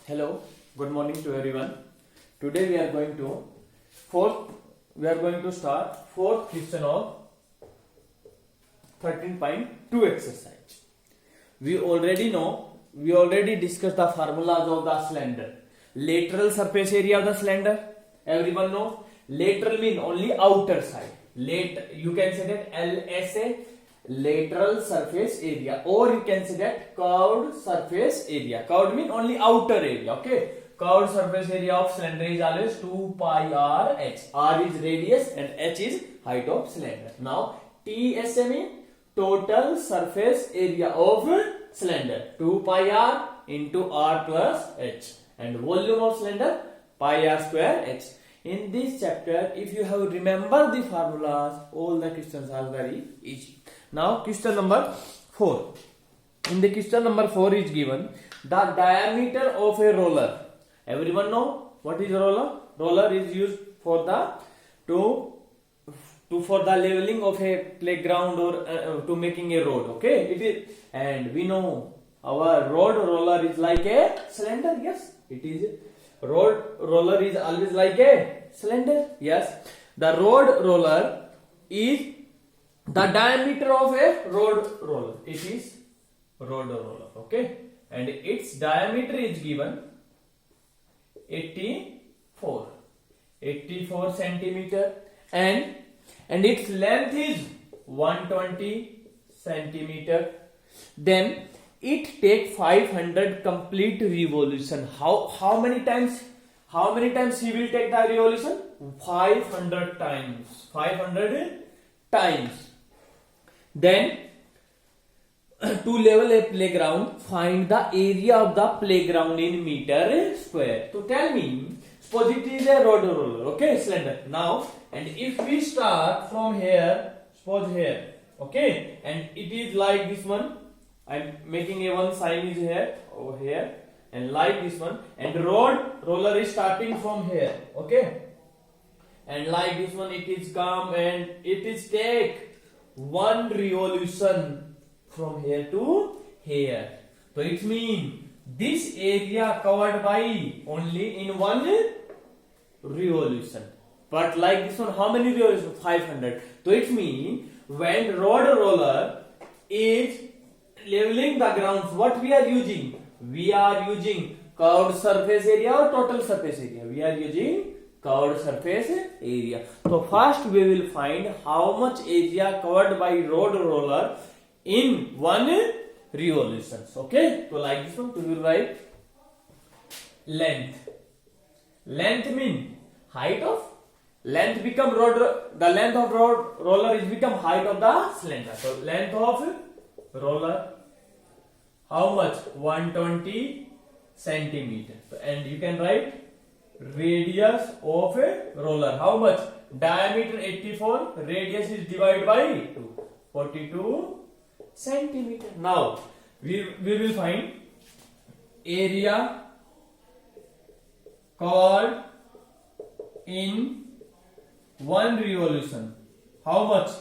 Hello, good morning to everyone. Today we are going to start fourth question of 13.2 exercise. We already discussed the formulas of the cylinder. Lateral surface area of the cylinder. Everyone know lateral mean only outer side. You can say that LSA, lateral surface area, or you can say that curved surface area. Curved mean only outer area. Okay, curved surface area of cylinder is always 2 pi r h. R is radius and h is height of cylinder. Now TSA mean total surface area of cylinder, 2 pi r into r plus h, and volume of cylinder pi r square h. In this chapter, if you have remembered the formulas, all the questions are very easy. Now question number 4. In the question number 4 is given the diameter of a roller. Everyone know what is a roller? Roller is used for the for the leveling of a playground or to making a road. Okay, it is, and we know our road roller is like a cylinder. Yes, it is. Road roller is always like a cylinder. Yes, the road roller is the diameter of a road roller. It is road roller. Okay, and its diameter is given 84 centimeter, and its length is 120 centimeter. Then it take 500 complete revolution. How many times he will take the revolution? 500 times. 500 times. Then to level a playground, find the area of the playground in meter square. So tell me, suppose it is a road roller, okay, cylinder. Now, and if we start from here, suppose here, okay, and it is like this one. I'm making a one sign is here, over here, and like this one, and road roller is starting from here, okay, and like this one it is come and it is take one revolution from here to here. So it means this area covered by only in one revolution. But like this one, how many revolutions? 500. So it means when road roller is leveling the grounds, what we are using? We are using curved surface area or total surface area? We are using curved surface area. So first we will find how much area covered by road roller in one revolution. Okay, so like this one, we will write length. Length mean height of, length become the length of road roller is become height of the cylinder. So length of roller, how much? 120 centimeter. And you can write radius of a roller, how much? Diameter 84, radius is divided by 2, 42 centimeter. Now we will find area covered in one revolution. How much?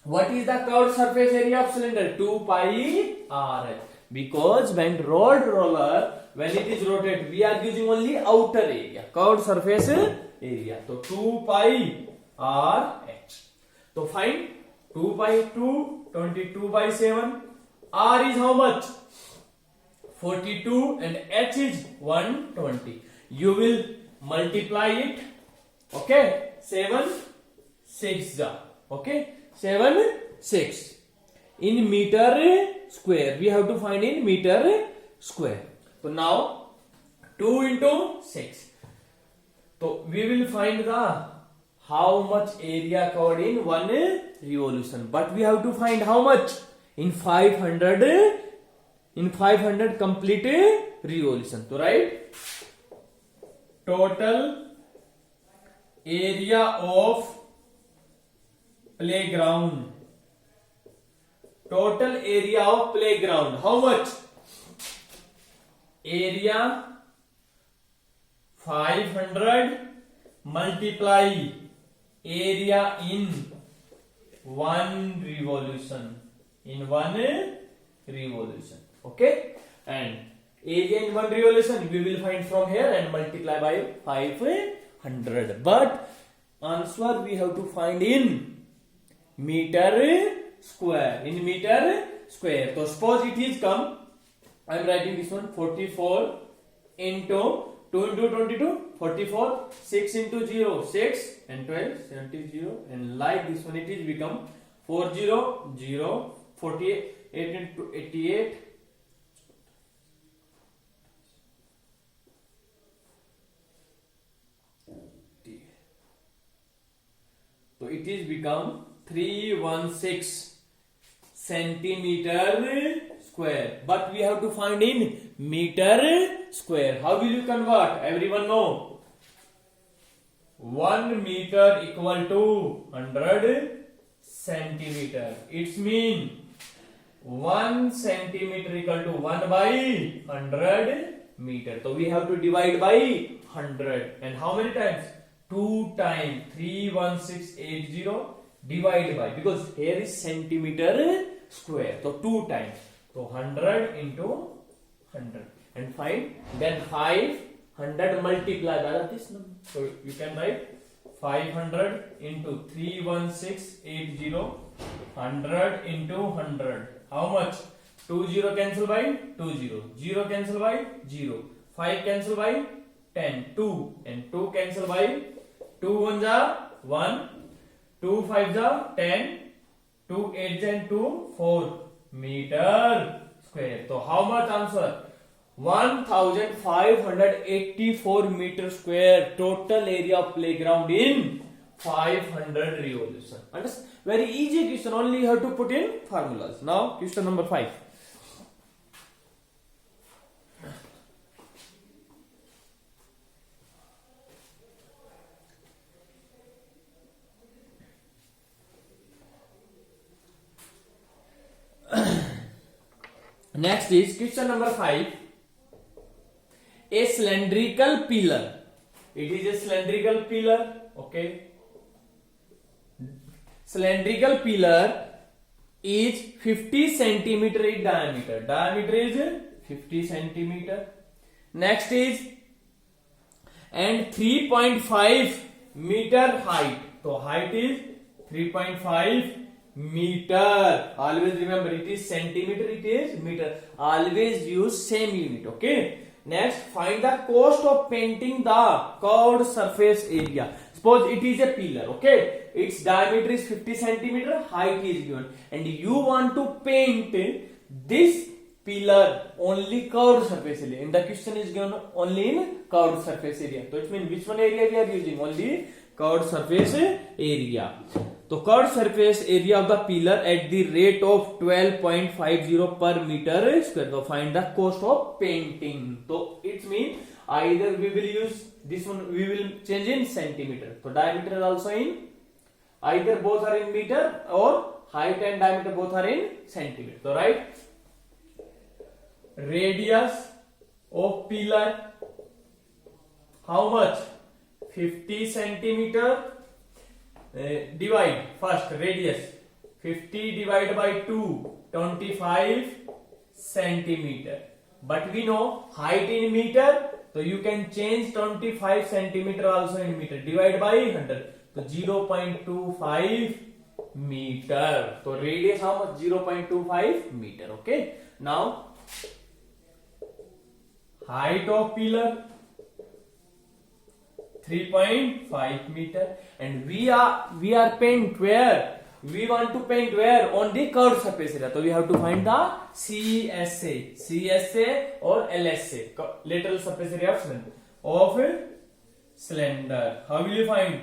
What is the curved surface area of cylinder? 2 pi r. Because when road roller, when it is rotated, we are using only outer area, curved surface area. So 2 pi r h. So find 2 by 2, 22 by 7. R is how much? 42 and h is 120. You will multiply it. Okay, 7 6. Okay, 7 6 in meter square. We have to find in meter square. So now 2 into 6. So we will find the how much area covered in one revolution. But we have to find how much in 500 complete revolution. So right, total area of playground. Total area of playground. How much? Area 500 multiply area in one revolution. In one revolution. Okay. and area in one revolution we will find from here and multiply by 500. But answer we have to find in meter square. In meter square. So suppose it is come, I am writing this one 44 into 2 into 22 44, 6 into 0 6 and 12 70 and like this one it is become 40 0 48 into 88 so it is become 316 centimeter square, but we have to find in meter square. How will you convert? Everyone know 1 meter equal to 100 centimeter. It's mean 1 centimeter equal to 1 by 100 meter. So we have to divide by 100. And how many times? 2 times 31680 divide by, because here is centimeter square. So 2 times. So 100 into 100 and find, then 500 multiply by this number. So you can write 500 into 31680 100 into 100. How much? 2 0 cancel by 2 0, 0 cancel by 0, 5 cancel by 10, 2 and 2 cancel by 2 1 ja 1, 2 5 ja 10, 2 8 ja 2 4 meter square. So how much answer? 1584 meter square total area of playground in 500 revolution. Understand? Very easy question, only you have to put in formulas. Now question number 5. Next is question number 5. A cylindrical pillar. It is a cylindrical pillar. Okay. Cylindrical pillar is 50 centimeter in diameter. Diameter is 50 centimeter. Next is and 3.5 meter height. So height is 3.5 meter. Always remember it is centimeter, it is meter. Always use same unit. Okay. Next, find the cost of painting the curved surface area. Suppose it is a pillar. Okay. Its diameter is 50 centimeter. Height is given, and you want to paint this pillar only curved surface area. And the question is given only in curved surface area. So it means which one area we are using? Only curved surface area. So curved surface area of the pillar at the rate of 12.50 per meter square. So find the cost of painting. So it means either we will use this one, we will change in centimeter. So diameter is also in, either both are in meter or height and diameter both are in centimeter. So right, radius of pillar, how much? 50 centimeter. Divide first radius 50 divided by 2 25 centimeter, but we know height in meter, so you can change 25 centimeter also in meter. Divide by 100, so 0.25 meter. So radius how much? 0.25 meter. Okay. Now height of pillar 3.5 meter, and we are paint where? We want to paint where? On the curved surface area. So we have to find the CSA or LSA, lateral surface area of cylinder. How will you find?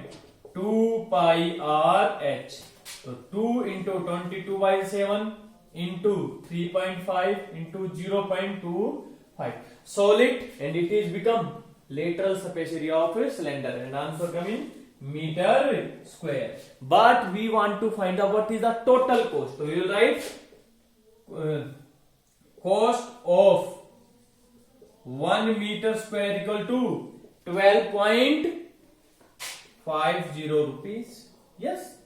2 pi r h. So 2 into 22 by 7 into 3.5 into 0.25. Solid, and it is become lateral surface area of a cylinder, and answer coming meter square. But we want to find out what is the total cost. So we will write cost of 1 meter square equal to 12.50 rupees. Yes?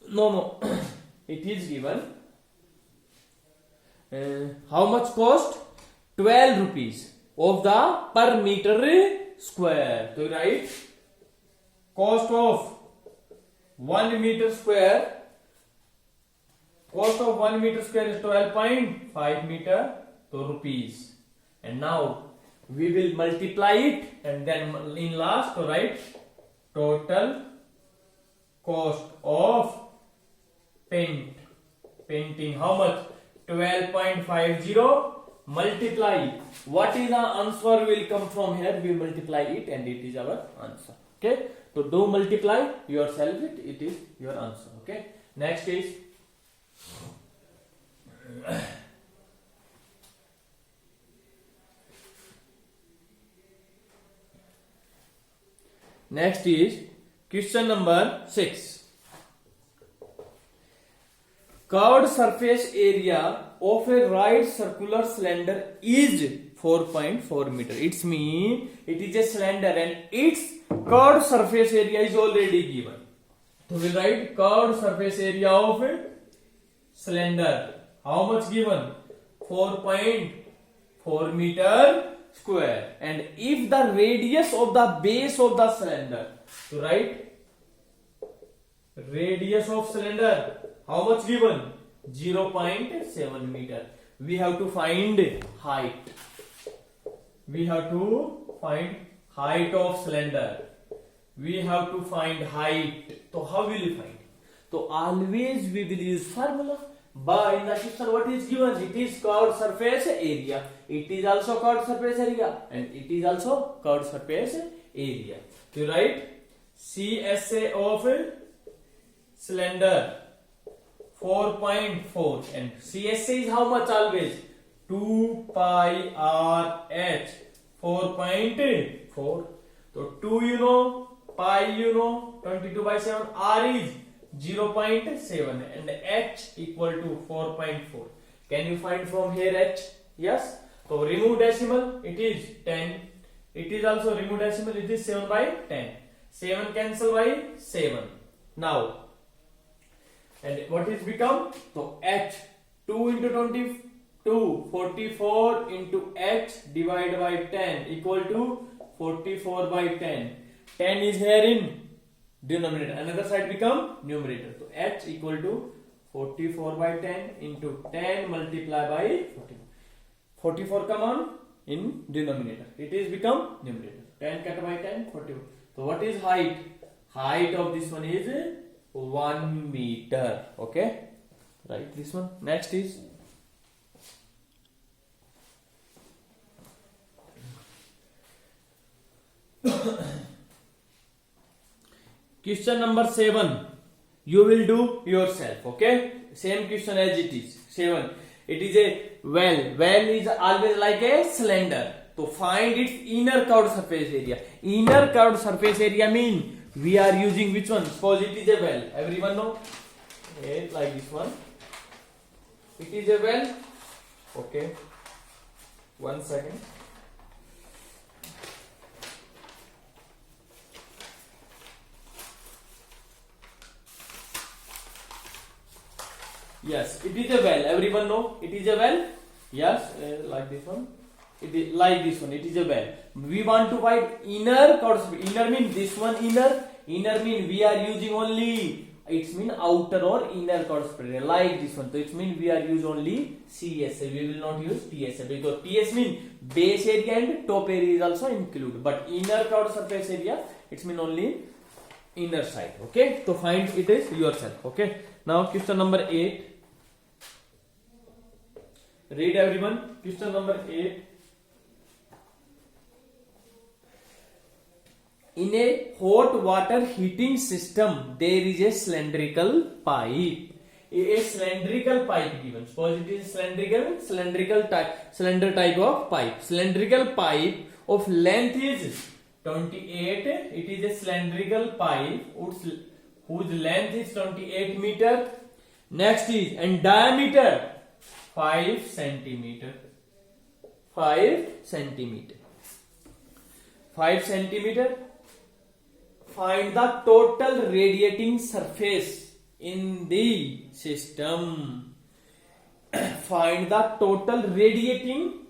No. It is given how much cost? 12 rupees of the per meter square. So right, cost of 1 meter square, cost of 1 meter square is 12.5 meter to rupees. And now we will multiply it, and then in last to write total cost of painting. How much? 12.50 multiply. What is the answer will come from here? We multiply it and it is our answer. Okay, so do multiply yourself, it is your answer. Okay, next is question number 6. Curved surface area of a right circular cylinder is 4.4 meter. It's mean it is a cylinder and its curved surface area is already given. So we write curved surface area of a cylinder. How much given? 4.4 meter square. And if the radius of the base of the cylinder, so write radius of cylinder, how much given? 0.7 meter. We have to find height. We have to find height of cylinder. We have to find height. So how will you find? So always we will use formula. But in the question what is given? It is curved surface area. It is also curved surface area and it is also curved surface area. So write CSA of cylinder 4.4 and CSA is how much always? 2 pi r h 4.4. So 2 you know, pi you know, 22 by 7, r is 0.7 and h equal to 4.4. Can you find from here h? Yes. So remove decimal, it is 10. It is also remove decimal, it is 7 by 10. 7 cancel by 7. Now, and what is become? So h 2 into 22, 44 into h divided by 10 equal to 44 by 10. 10 is here in denominator, another side become numerator. So h equal to 44 by 10 into 10 multiply by 44. 44 come on in denominator, it is become numerator. 10 cut by 10, 44. So what is height? Height of this one is 1 meter. Okay, right, this one. Next is question number 7. You will do yourself. Okay, same question as it is. 7. It is a well. Well is always like a cylinder. To find its inner curved surface area. Inner curved surface area mean we are using which one? Suppose it is a well. Everyone know? Okay, like this one. It is a well. Okay. 1 second. Yes, it is a well. Everyone know? It is a well. Yes, like this one. It is like this one. It is a well. We want to find inner curved. Inner mean this one inner. Inner mean we are using only. It's mean outer or inner curved area like this one. So it mean we are use only CSA. We will not use TSA because TS mean base area and top area is also included. But inner curved surface area it's mean only inner side. Okay. So find it is yourself. Okay. Now question number 8. Read everyone. Question number 8. In a hot water heating system, there is a cylindrical pipe. A cylindrical pipe given. Suppose it is cylinder type of pipe. Cylindrical pipe of length is 28. It is a cylindrical pipe whose length is 28 meter. Next is and diameter 5 centimeter. 5 centimeter. 5 centimeter. Find the total radiating surface in the system. find the total radiating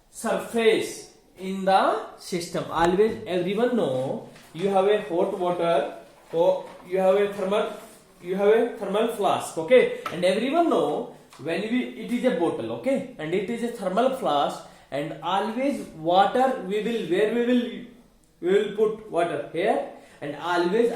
surface in the system. Always everyone know you have a hot water, so you have a thermal flask, okay, and everyone know when it is a bottle, okay, and it is a thermal flask, and always water we will put water here, and always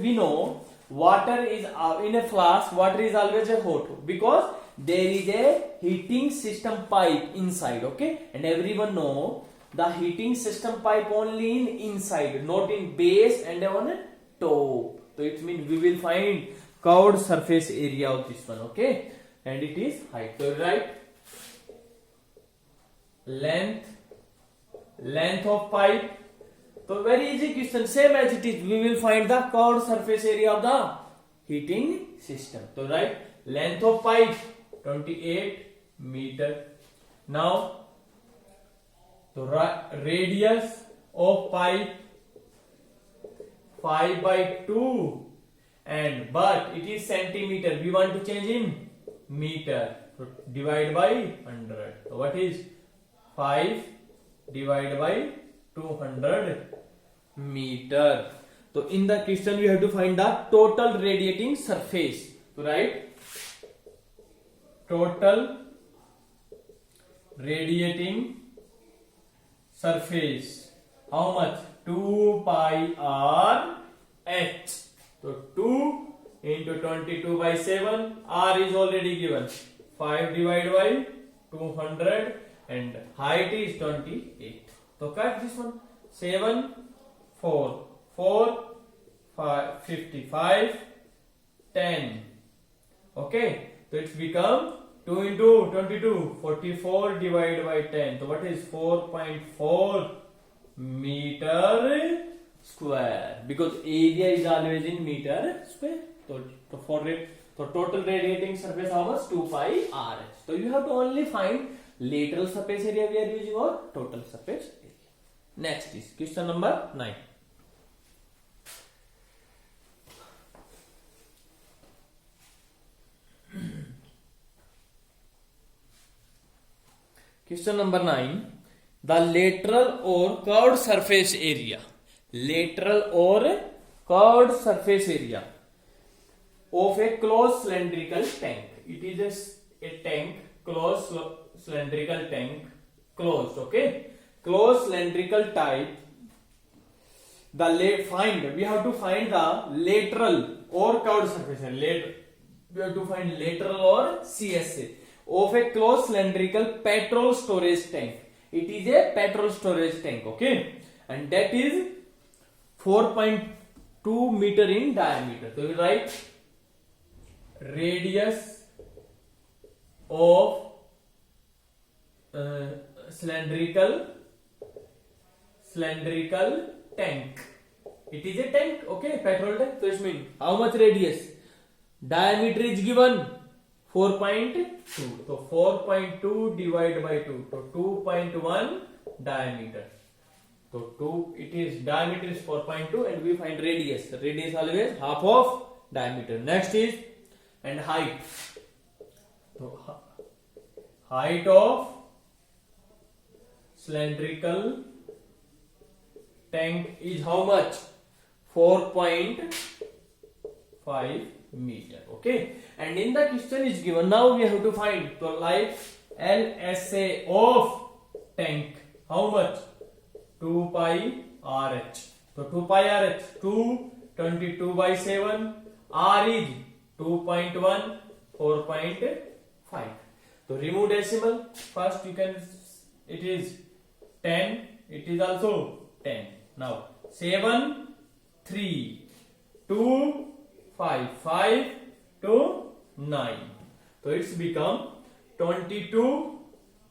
we know water is in a flask, water is always a hot because there is a heating system pipe inside, okay, and everyone know the heating system pipe only in inside, not in base and on top. So it means we will find curved surface area of this one, okay, and it is height. So right, length of pipe. So very easy question, same as it is, we will find the curved surface area of the heating system. So right, length of pipe 28 meter. Now the radius of pipe 5/2, and but it is centimeter, we want to change in meter, so divide by 100. So what is 5 divided by 200 meter? So in the question we have to find the total radiating surface. So right, total radiating surface, how much? 2 pi r h. So 2 into 22/7, r is already given, 5 divided by 200, and height is 28. So cut this one, 7 4 4 5 55 10, okay, so it's become 2 into 22, 44 divided by 10. So what is 4.4 meter square, because area is always in meter square. So total radiating surface how much? 2 pi r h. So you have to only find lateral surface area we are using, or total surface area. Next is question number 9. Question number 9. The lateral or curved surface area. Lateral or curved surface area of a closed cylindrical tank. It is a tank, closed cylindrical tank, closed, okay, closed cylindrical type. We have to find the lateral or curved surface area. We have to find lateral or CSA of a closed cylindrical petrol storage tank. It is a petrol storage tank, okay, and that is 4.2 meter in diameter. So we write radius of cylindrical tank. It is a tank, okay, petrol tank. So it means how much radius? Diameter is given 4.2. So 4.2 divided by 2. So 2.1 diameter. So it is diameter is 4.2, and we find radius. Radius always half of diameter. Next is and height. So height of cylindrical tank is how much? 4.5 meter, okay, and in the question is given, now we have to find, so like LSA of tank, how much? 2 pi RH. So 2 pi RH, 2 22/7, R is 2.1, 4.5. So remove decimal. First you can, it is 10, it is also 10. Now 7, 3, 2, 5, 5 to 9. So it's become 22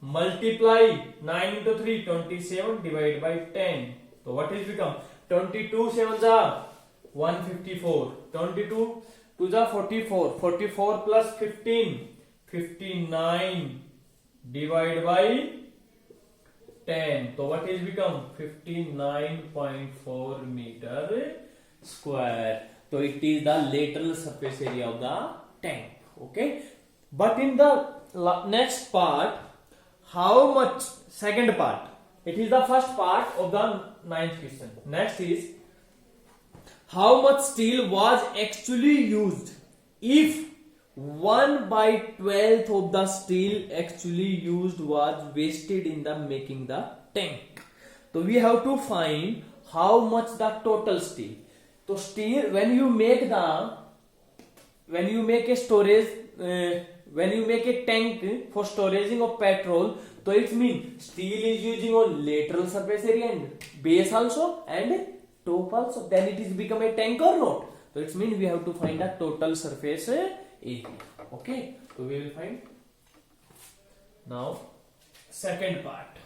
multiply 9 into 3, 27 divided by 10. So what is become? 22 7s are 154. 22 2s are 44. 44 plus 15, 59 divided by 10. So what is become? 59.4 meter square. So it is the lateral surface area of the tank. Okay. But in the next part, how much, second part, it is the first part of the ninth question. Next is, how much steel was actually used if 1/12 of the steel actually used was wasted in the making the tank. So we have to find how much the total steel. So steel, when you make a storage, when you make a tank for storing of petrol, so it means steel is using on lateral surface area and base also and top also. Then it is become a tank or not. So it means we have to find the total surface area. Okay, so we will find now second part.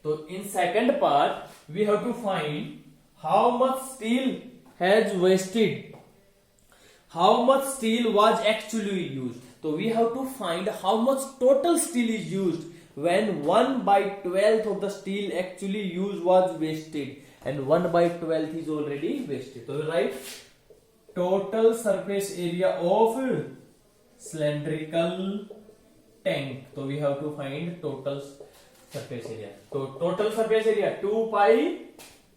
So in second part, we have to find how much steel has wasted, how much steel was actually used. So we have to find how much total steel is used when 1/12 of the steel actually used was wasted, and 1/12 is already wasted. So we write total surface area of cylindrical tank. So we have to find total surface area. So total surface area 2 pi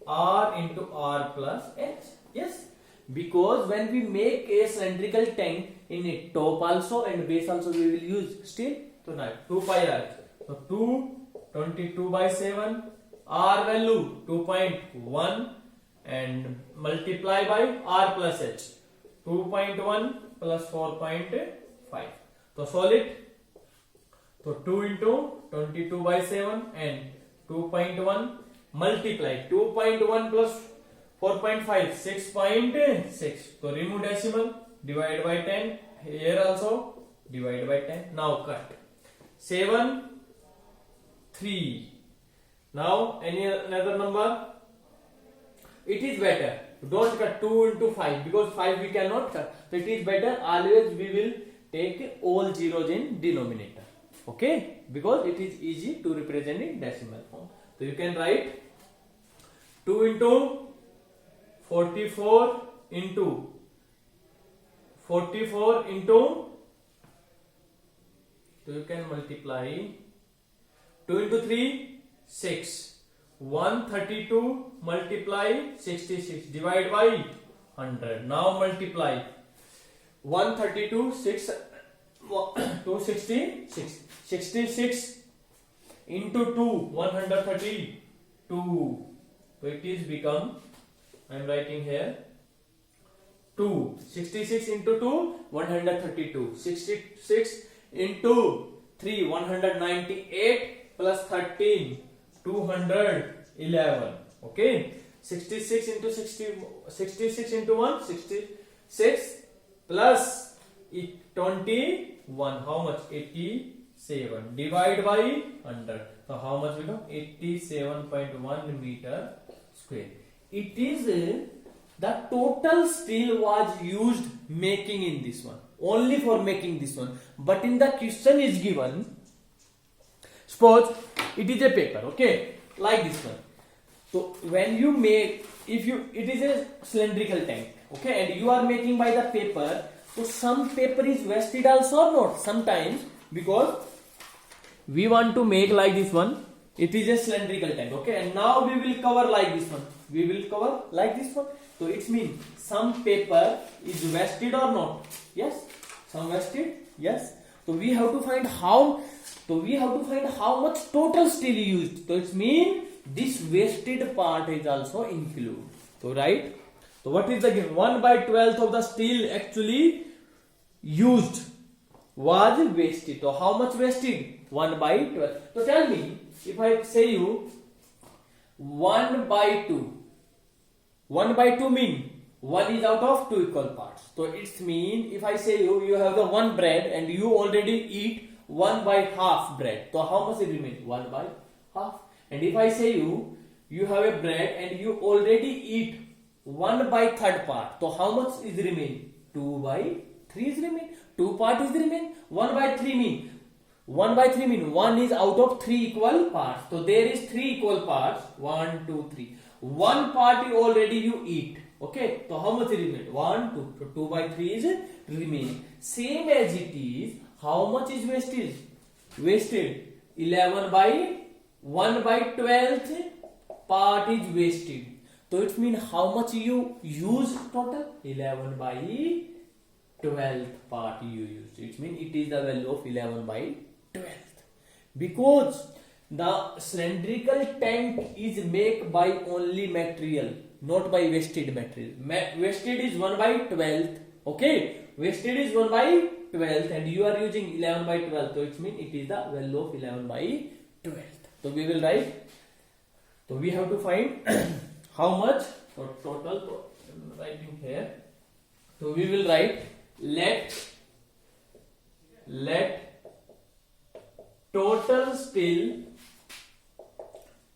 r into r plus h. Yes, because when we make a cylindrical tank, in it top also and base also we will use steel. So now 2 pi r. So 22/7, r value 2.1 and multiply by r plus h, 2.1 plus 4.5. So solve it. So 2 into 22/7 and 2.1 multiply 2.1 plus 4.5, 6.6. So remove decimal, divide by 10. Here also divide by 10. Now cut 7, 3. Now any another number? It is better, don't cut 2 into 5 because 5 we cannot cut. So it is better always we will take all zeros in denominator. Okay, because it is easy to represent in decimal form. So you can write 2 into 44 into 44 into, so you can multiply 2 into 3, 6. 132 multiply 66, divide by 100. Now multiply 132, 6, 266, 66 into 2, 132. So it is become, I am writing here 2. 66 into 2, 132. 66 into 3, 198 plus 13, 211. Okay, 66 into 60, 66 into 1, 66 plus 21. How much? 87. Divide by 100. So how much become? 87.1 meter square. It is the total steel was used making in this one, only for making this one. But in the question is given, suppose it is a paper, okay, like this one. So when you make, if you, it is a cylindrical tank, okay, and you are making by the paper, so some paper is wasted also or not sometimes, because we want to make like this one. It is a cylindrical tank, okay, and now we will cover like this one. We will cover like this one. So it means some paper is wasted or not? Yes, some wasted. Yes. So we have to find how. So we have to find how much total steel used. So it means this wasted part is also included. So right. So what is the given? 1/12 of the steel actually used was wasted. So how much wasted? 1/12. So tell me, if I say you 1/2. 1/2 mean 1 is out of 2 equal parts. So it's mean if I say you have the 1 bread and you already eat 1/2 bread. So how much it remain? 1/2. And if I say you have a bread and you already eat 1/3 part. So how much is remain? 2/3 is remain. 2 part is remain. 1/3 mean 1/3 mean 1 is out of 3 equal parts. So there is 3 equal parts. 1, 2, 3. 1 part already you eat. Okay, so how much remain? 1, 2. So 2 by 3 is remaining. Same as it is, how much is wasted? Wasted 11 by 1 by 12th part is wasted. So it means how much you use total? 11 by 12th part you used. It means it is the value of 11 by 12th. Because the cylindrical tank is made by only material, not by wasted material. Wasted is 1 by 12th. Okay, wasted is 1 by 12th and you are using 11 by 12th. So it means it is the value of 11 by 12th. So we will write. So we have to find how much. So total. So I'm writing here. So we will write let total steel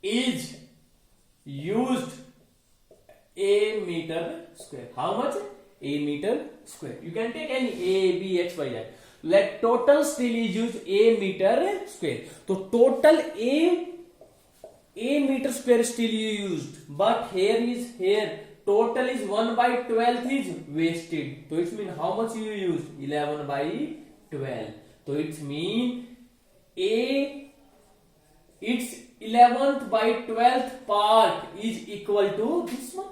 is used a meter square. How much? A meter square. You can take any A, B, X, Y, Z. Let total steel is used a meter square. So total a meter square steel you used, but here total is 1 by 12th is wasted. So it means how much you used? 11 by 12. So it means its 11th by 12th part is equal to this one,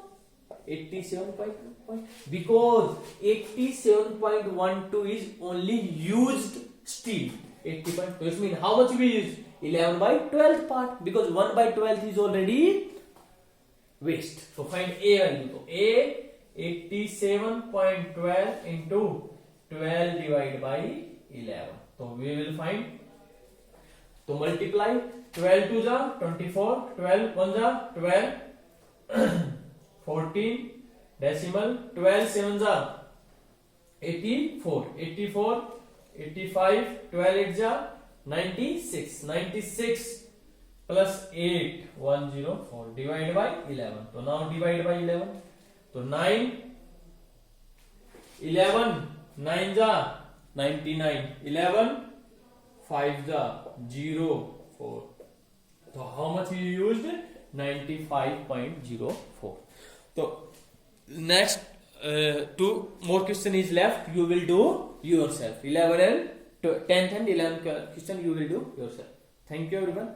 87.2, because 87.12 is only used steel. 80.2. It means how much we use? 11 by 12th part, because 1 by 12th is already waste. So find A value. So A 87.12 into 12 divided by 11. So we will find. So multiply 12 to the 24, 12 1 the 12, 14 decimal, 12 7 the 84, 84, 85, 12 8 the 96, 96 plus 8 104 divided by 11. So now divide by 11. So 9 11 9 the 99, 11 5 the 0 4. So how much you used? 95.04. So next 2 more question is left. You will do yourself. 11 and 10th and 11th question you will do yourself. Thank you everyone.